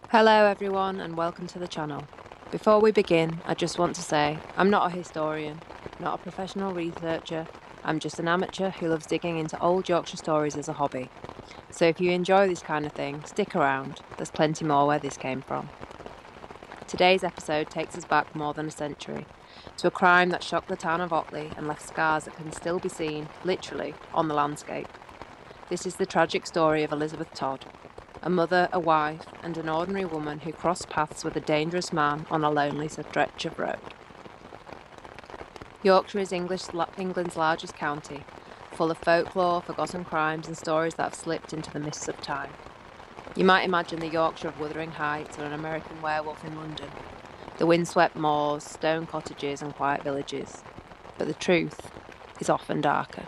Hello everyone and welcome to the channel. Before we begin, I just want to say I'm not a historian, not a professional researcher, I'm just an amateur who loves digging into old Yorkshire stories as a hobby. So if you enjoy this kind of thing, stick around, there's plenty more where this came from. Today's episode takes us back more than a century, to a crime that shocked the town of Otley and left scars that can still be seen, literally, on the landscape. This is the tragic story of Elizabeth Todd, a mother, a wife, and an ordinary woman who crossed paths with a dangerous man on a lonely stretch of road. Yorkshire is England's largest county, full of folklore, forgotten crimes, and stories that have slipped into the mists of time. You might imagine the Yorkshire of Wuthering Heights or an American Werewolf in London, the windswept moors, stone cottages, and quiet villages. But the truth is often darker.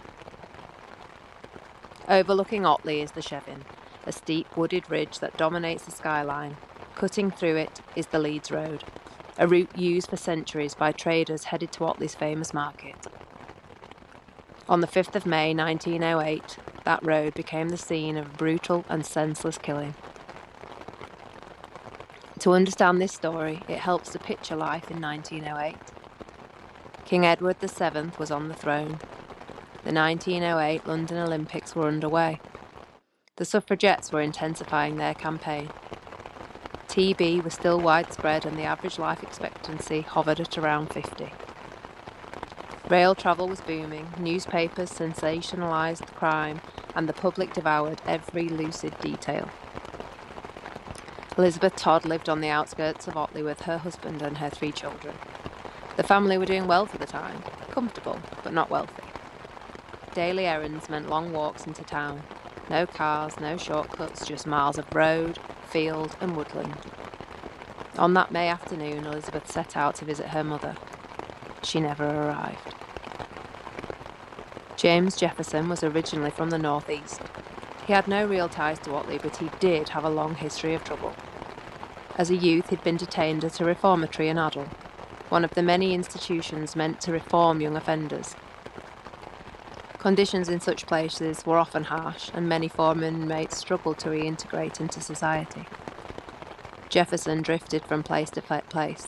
Overlooking Otley is the Chevin, a steep wooded ridge that dominates the skyline. Cutting through it is the Leeds Road, a route used for centuries by traders headed to Otley's famous market. On the 5th of May 1908, that road became the scene of a brutal and senseless killing. To understand this story, it helps to picture life in 1908. King Edward VII was on the throne. The 1908 London Olympics were underway. The suffragettes were intensifying their campaign. TB was still widespread and the average life expectancy hovered at around 50. Rail travel was booming, newspapers sensationalised the crime, and the public devoured every lucid detail. Elizabeth Todd lived on the outskirts of Otley with her husband and her 3 children. The family were doing well for the time, comfortable but not wealthy. Daily errands meant long walks into town. No cars, no shortcuts, just miles of road, field and woodland. On that May afternoon, Elizabeth set out to visit her mother. She never arrived. James Jefferson was originally from the northeast. He had no real ties to Otley, but he did have a long history of trouble. As a youth, he'd been detained at a reformatory in Addle, one of the many institutions meant to reform young offenders. Conditions in such places were often harsh, and many former inmates struggled to reintegrate into society. Jefferson drifted from place to place.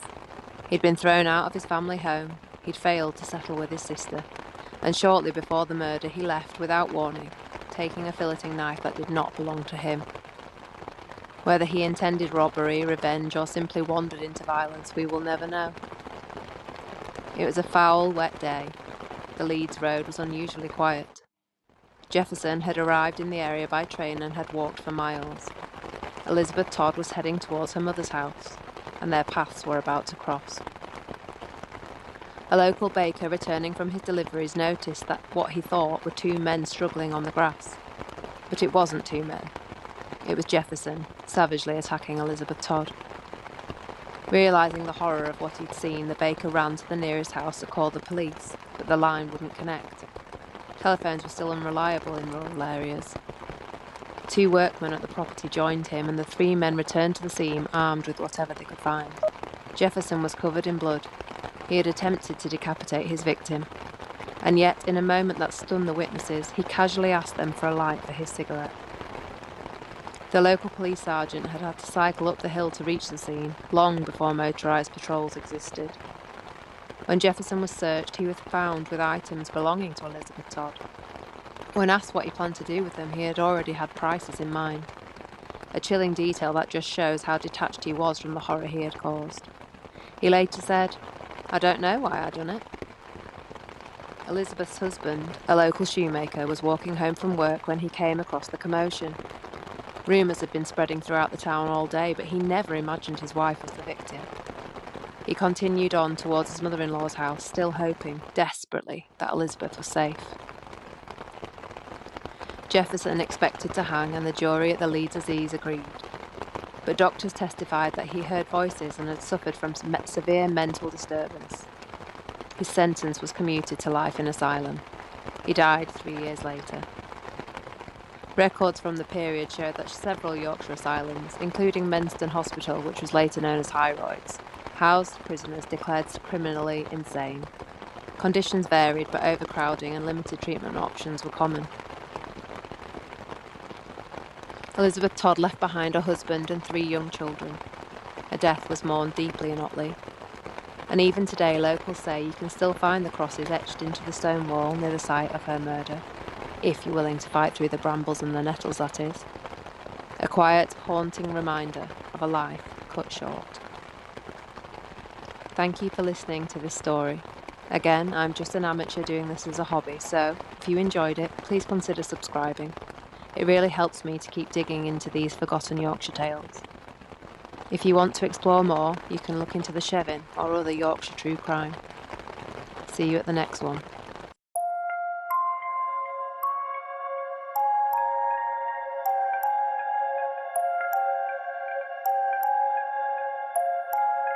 He'd been thrown out of his family home, he'd failed to settle with his sister, and shortly before the murder he left without warning, taking a filleting knife that did not belong to him. Whether he intended robbery, revenge, or simply wandered into violence, we will never know. It was a foul, wet day. The Leeds Road was unusually quiet. Jefferson had arrived in the area by train and had walked for miles. Elizabeth Todd was heading towards her mother's house, and their paths were about to cross. A local baker returning from his deliveries noticed that what he thought were 2 men struggling on the grass. But it wasn't 2 men. It was Jefferson, savagely attacking Elizabeth Todd. Realising the horror of what he'd seen, the baker ran to the nearest house to call the police, but the line wouldn't connect. Telephones were still unreliable in rural areas. 2 workmen at the property joined him, and the 3 men returned to the scene armed with whatever they could find. Jefferson was covered in blood. He had attempted to decapitate his victim, and yet, in a moment that stunned the witnesses, he casually asked them for a light for his cigarette. The local police sergeant had had to cycle up the hill to reach the scene, long before motorised patrols existed. When Jefferson was searched, he was found with items belonging to Elizabeth Todd. When asked what he planned to do with them, he had already had prices in mind. A chilling detail that just shows how detached he was from the horror he had caused. He later said, "I don't know why I done it." Elizabeth's husband, a local shoemaker, was walking home from work when he came across the commotion. Rumours had been spreading throughout the town all day, but he never imagined his wife was the victim. He continued on towards his mother-in-law's house, still hoping, desperately, that Elizabeth was safe. Jefferson expected to hang, and the jury at the Leeds Assizes agreed. But doctors testified that he heard voices and had suffered from severe mental disturbance. His sentence was commuted to life in asylum. He died 3 years later. Records from the period show that several Yorkshire asylums, including Menston Hospital, which was later known as Hyroids, housed prisoners declared criminally insane. Conditions varied, but overcrowding and limited treatment options were common. Elizabeth Todd left behind a husband and 3 young children. Her death was mourned deeply in Otley. And even today, locals say you can still find the crosses etched into the stone wall near the site of her murder, if you're willing to fight through the brambles and the nettles, that is. A quiet, haunting reminder of a life cut short. Thank you for listening to this story. Again, I'm just an amateur doing this as a hobby, so if you enjoyed it, please consider subscribing. It really helps me to keep digging into these forgotten Yorkshire tales. If you want to explore more, you can look into the Chevin or other Yorkshire true crime. See you at the next one.